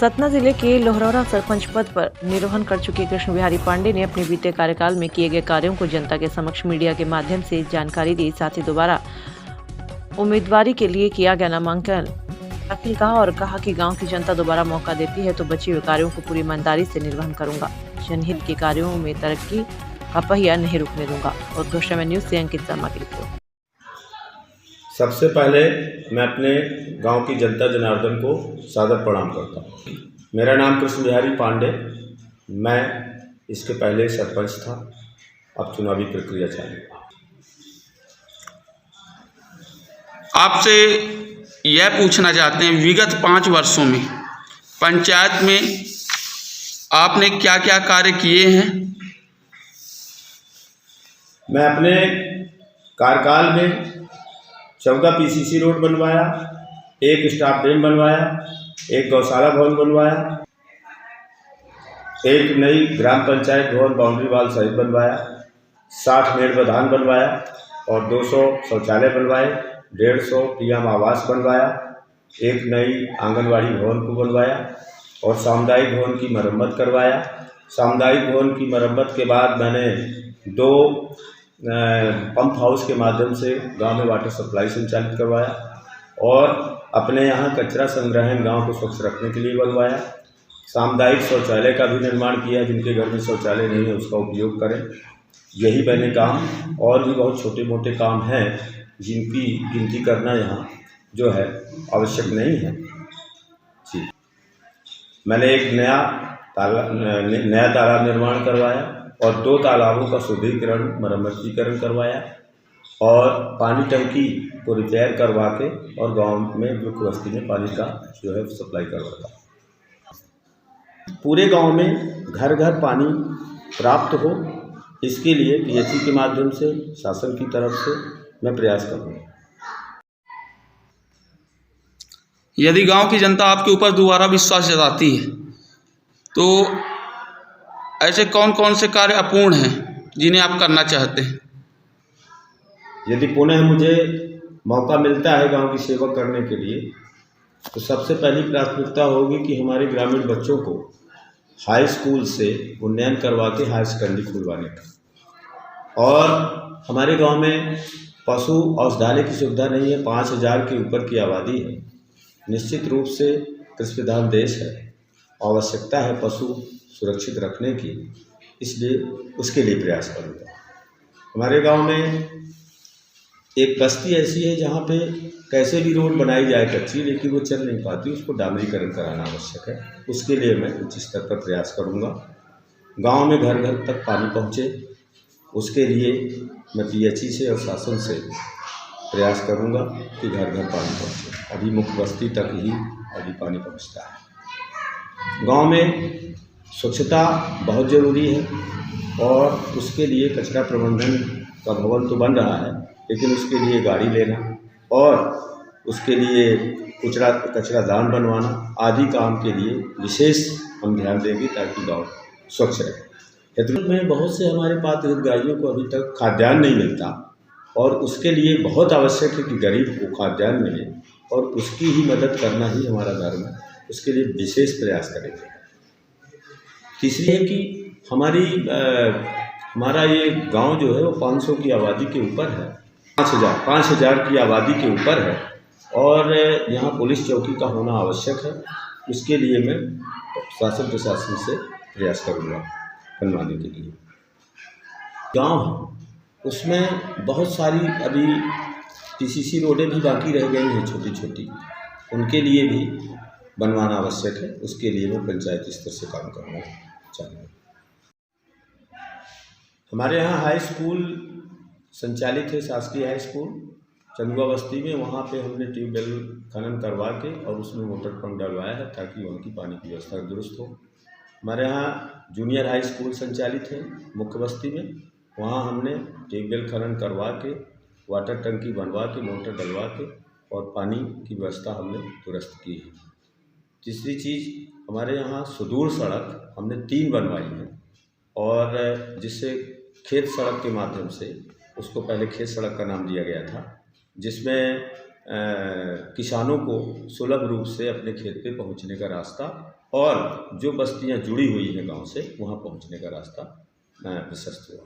सतना जिले के लोहरौरा सरपंच पद पर निर्वहन कर चुके कृष्ण बिहारी पांडे ने अपने बीते कार्यकाल में किए गए कार्यों को जनता के समक्ष मीडिया के माध्यम से जानकारी दी। साथ ही दोबारा उम्मीदवारी के लिए किया गया नामांकन दाखिल कहा और कहा कि गांव की जनता दोबारा मौका देती है तो बचे हुए कार्यों को पूरी ईमानदारी से निर्वहन करूंगा। जनहित के कार्यों में तरक्की का पहिया नहीं रुकने दूंगा। उद्योग समय न्यूज से अंकित शर्मा की रिपोर्ट। सबसे पहले मैं अपने गांव की जनता जनार्दन को सादर प्रणाम करता हूं। मेरा नाम कृष्ण बिहारी पांडे, मैं इसके पहले सरपंच था, अब चुनावी प्रक्रिया चालू है। आपसे यह पूछना चाहते हैं, विगत 5 वर्षों में पंचायत में आपने क्या क्या कार्य किए हैं? मैं अपने कार्यकाल में 14 पीसीसी रोड बनवाया, 1 स्टाफ डैम बनवाया, 1 गौशाला भवन बनवाया, 1 नई ग्राम पंचायत भवन बाउंड्री वाल सहित बनवाया, 60 मेड़ मैदान बनवाया और 200 शौचालय बनवाए, 150 पीएम आवास बनवाया, 1 नई आंगनवाड़ी भवन को बनवाया और सामुदायिक भवन की मरम्मत करवाया। सामुदायिक भवन की मरम्मत के बाद मैंने 2 पंप हाउस के माध्यम से गांव में वाटर सप्लाई संचालित करवाया और अपने यहाँ कचरा संग्रहण गांव को स्वच्छ रखने के लिए बनवाया। सामुदायिक शौचालय का भी निर्माण किया, जिनके घर में शौचालय नहीं है उसका उपयोग करें। यही मैंने काम, और भी बहुत छोटे मोटे काम हैं जिनकी गिनती करना यहाँ जो है आवश्यक नहीं है। जी, मैंने एक नया तालाब निर्माण करवाया और 2 तालाबों का शुद्धिकरण मरम्मतीकरण करवाया और पानी टंकी को रिपेयर करवा के और गांव में मुख्य बस्ती में पानी का जो है सप्लाई करवाता। पूरे गांव में घर घर पानी प्राप्त हो, इसके लिए पीएचई के माध्यम से शासन की तरफ से मैं प्रयास करूँगा। यदि गांव की जनता आपके ऊपर दोबारा विश्वास जताती है तो ऐसे कौन कौन से कार्य अपूर्ण हैं जिन्हें आप करना चाहते हैं? यदि पुनः मुझे मौका मिलता है गांव की सेवा करने के लिए तो सबसे पहली प्राथमिकता होगी कि हमारे ग्रामीण बच्चों को हाई स्कूल से उन्नयन करवा के हाई सेकेंडरी खुलवाने का। और हमारे गांव में पशु औषधालय की सुविधा नहीं है, 5000 के ऊपर की आबादी है। निश्चित रूप से कृषि प्रधान देश है, आवश्यकता है पशु सुरक्षित रखने की, इसलिए उसके लिए प्रयास करूँगा। हमारे गांव में एक बस्ती ऐसी है जहां पे कैसे भी रोड बनाई जाए कच्ची, लेकिन वो चल नहीं पाती, उसको डामरीकरण कराना आवश्यक है। उसके लिए मैं उच्च स्तर पर प्रयास करूंगा। गांव में घर घर तक पानी पहुंचे, उसके लिए मैं पीएचई से और शासन से प्रयास करूंगा कि घर घर पानी पहुंचे। अभी मुख्य बस्ती तक ही अभी पानी पहुंचता है। गाँव में स्वच्छता बहुत ज़रूरी है और उसके लिए कचरा प्रबंधन का भवन तो बन रहा है, लेकिन उसके लिए गाड़ी लेना और उसके लिए कचरा दान बनवाना आदि काम के लिए विशेष हम ध्यान देंगे ताकि गांव स्वच्छ रहे। हितग्राही में बहुत से हमारे पात्र हितग्राहियों को अभी तक खाद्यान्न नहीं मिलता और उसके लिए बहुत आवश्यक है कि गरीब को खाद्यान्न मिले और उसकी ही मदद करना ही हमारा धर्म है। उसके लिए विशेष प्रयास करेंगे। तीसरी है कि हमारा ये गांव जो है वो 500 की आबादी के ऊपर है, 5000 की आबादी के ऊपर है और यहाँ पुलिस चौकी का होना आवश्यक है। इसके लिए मैं शासन प्रशासन से प्रयास करूँगा बनवाने के लिए। गांव है उसमें बहुत सारी अभी पीसीसी रोडें भी बाकी रह गई हैं छोटी छोटी, उनके लिए भी बनवाना आवश्यक है। उसके लिए मैं पंचायत स्तर से काम करना चाहिए। हमारे यहाँ हाई स्कूल संचालित है, शासकीय हाई स्कूल चंदुआ बस्ती में। वहाँ पे हमने ट्यूबवेल खनन करवा के और उसमें मोटर पंप डलवाया है ताकि वहाँ की पानी की व्यवस्था दुरुस्त हो। हमारे यहाँ जूनियर हाई स्कूल संचालित है मुख्य बस्ती में, वहाँ हमने ट्यूबवेल खनन करवा के वाटर टंकी बनवा के मोटर डलवा के और पानी की व्यवस्था हमने दुरुस्त की है। तीसरी चीज़, हमारे यहाँ सुदूर सड़क हमने 3 बनवाई है और जिससे खेत सड़क के माध्यम से, उसको पहले खेत सड़क का नाम दिया गया था, जिसमें किसानों को सुलभ रूप से अपने खेत पे पहुंचने का रास्ता और जो बस्तियां जुड़ी हुई हैं गांव से वहां पहुंचने का रास्ता प्रशस्त हुआ।